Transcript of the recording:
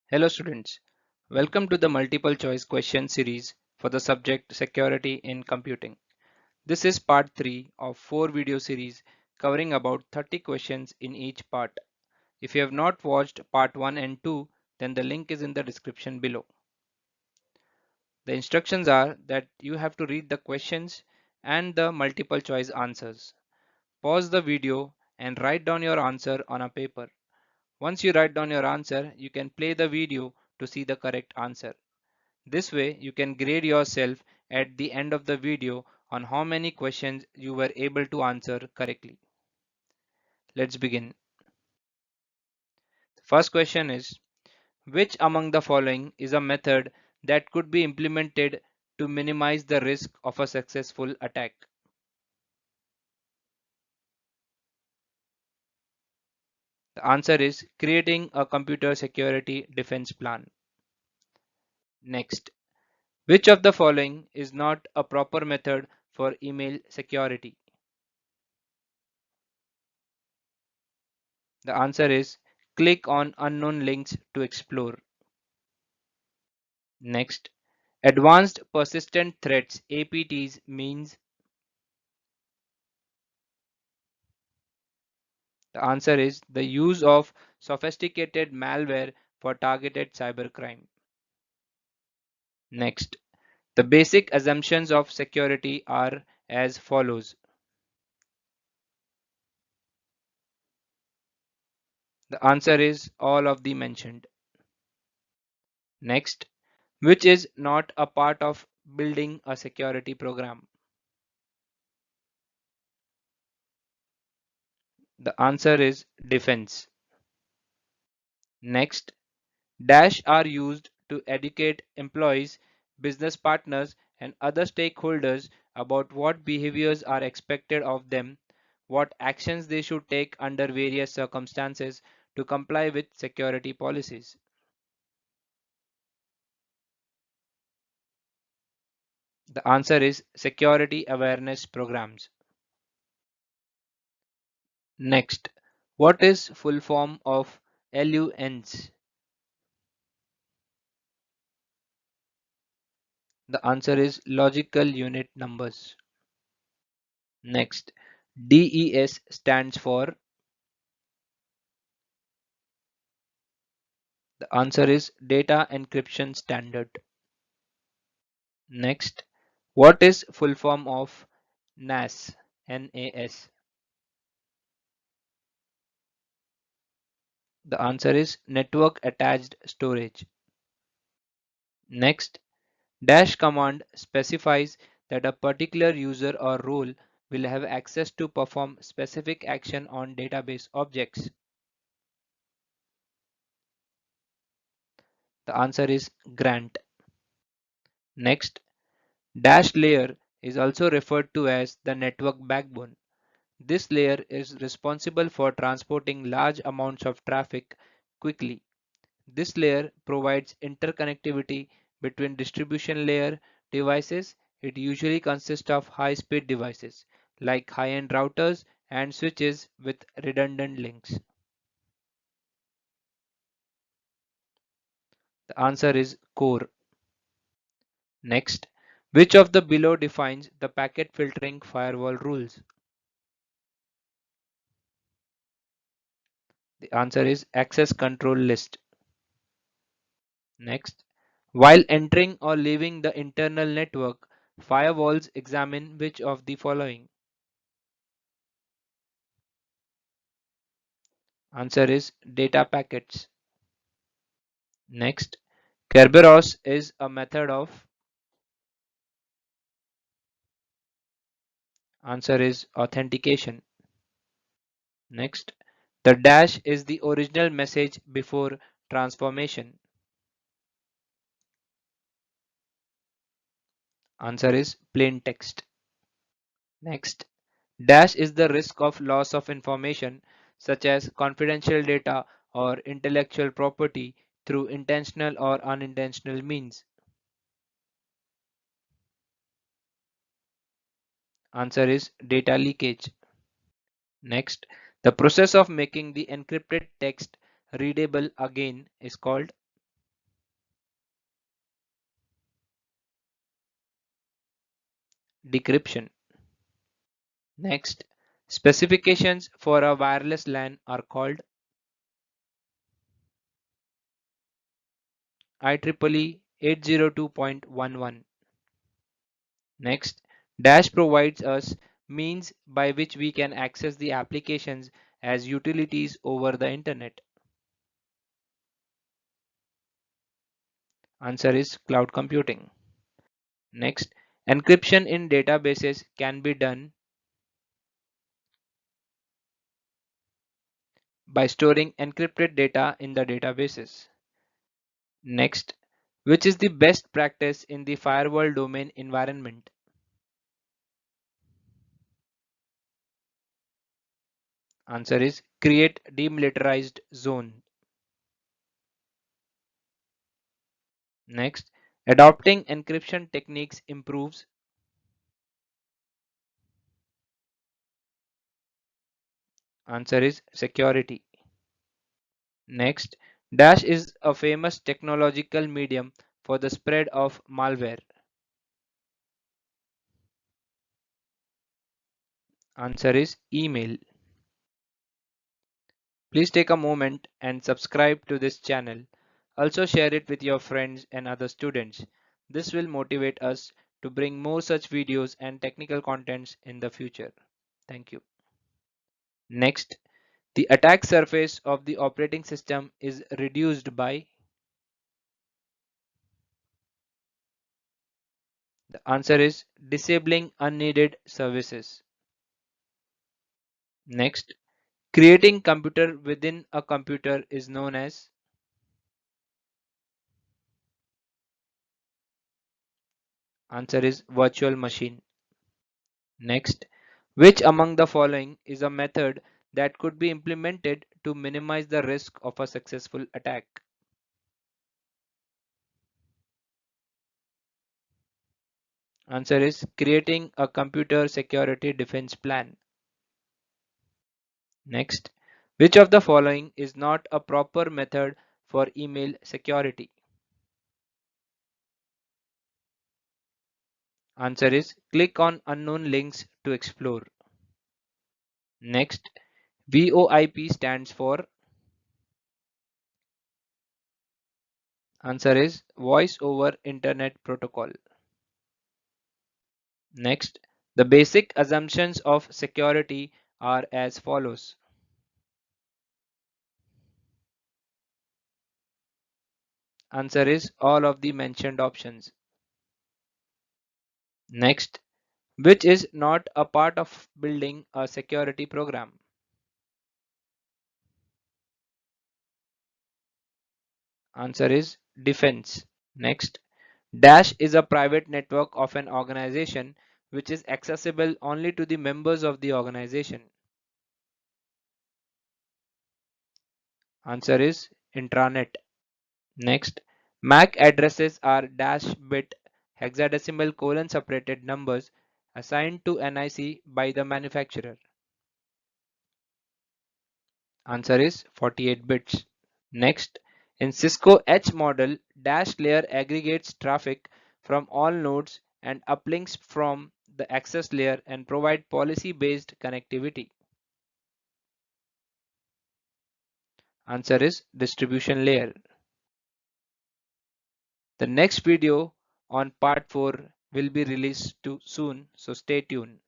Hello students, welcome to the multiple choice question series for the subject Security in Computing. This is part 3 of 4 video series covering about 30 questions in each part. If you have not watched part 1 and 2, then the link is in the description below. The instructions are that you have to read the questions and the multiple choice answers. Pause the video and write down your answer on a paper. Once you write down your answer, you can play the video to see the correct answer. This way, you can grade yourself at the end of the video on how many questions you were able to answer correctly. Let's begin. The first question is, which among the following is a method that could be implemented to minimize the risk of a successful attack? The answer is creating a computer security defense plan. Next, which of the following is not a proper method for email security? The answer is click on unknown links to explore. Next, Advanced Persistent Threats APTs means. The answer is the use of sophisticated malware for targeted cybercrime. Next, the basic assumptions of security are as follows. The answer is all of the mentioned. Next, which is not a part of building a security program? The answer is defense. Next, Dash are used to educate employees, business partners, and other stakeholders about what behaviors are expected of them, what actions they should take under various circumstances to comply with security policies. The answer is security awareness programs. Next, what is full form of LUNs? The answer is logical unit numbers. Next, DES stands for. The answer is Data Encryption Standard. Next, what is full form of NAS? NAS. The answer is Network Attached Storage. Next, dash command specifies that a particular user or role will have access to perform specific action on database objects. The answer is grant. Next, dash layer is also referred to as the network backbone. This layer is responsible for transporting large amounts of traffic quickly. This layer provides interconnectivity between distribution layer devices. It usually consists of high-speed devices like high-end routers and switches with redundant links. The answer is core. Next, which of the below defines the packet filtering firewall rules? The answer is access control list. Next, while entering or leaving the internal network, firewalls examine which of the following? Answer is data packets. Next, Kerberos is a method of. Answer is authentication. Next, the dash is the original message before transformation. Answer is plain text. Next, dash is the risk of loss of information such as confidential data or intellectual property through intentional or unintentional means. Answer is data leakage. Next, the process of making the encrypted text readable again is called. decryption. Next, specifications for a wireless LAN are called IEEE 802.11. Next, Dash provides us means by which we can access the applications as utilities over the internet. Answer is cloud computing. Next, encryption in databases can be done by storing encrypted data in the databases. Next, which is the best practice in the firewall domain environment? Answer is create demilitarized zone. Next, adopting encryption techniques improves. Answer is security. Next, Dash is a famous technological medium for the spread of malware. Answer is email. Please take a moment and subscribe to this channel. Also share it with your friends and other students. This will motivate us to bring more such videos and technical contents in the future. Thank you. Next, the attack surface of the operating system is reduced by. The answer is disabling unneeded services. Next, creating computer within a computer is known as. Answer is virtual machine. Next, which among the following is a method that could be implemented to minimize the risk of a successful attack? Answer is creating a computer security defense plan. Next, which of the following is not a proper method for email security? Answer is click on unknown links to explore. Next, VoIP stands for. Answer is voice over internet protocol. Next, the basic assumptions of security are as follows. Answer is all of the mentioned options. Next, which is not a part of building a security program? Answer is defense. Next, Dash is a private network of an organization which is accessible only to the members of the organization. Answer is intranet. Next, MAC addresses are dash bit hexadecimal colon separated numbers assigned to NIC by the manufacturer. Answer is 48 bits. Next, in Cisco H model, dash layer aggregates traffic from all nodes and uplinks from the access layer and provide policy-based connectivity. Answer is distribution layer. The next video on part 4 will be released soon, so stay tuned.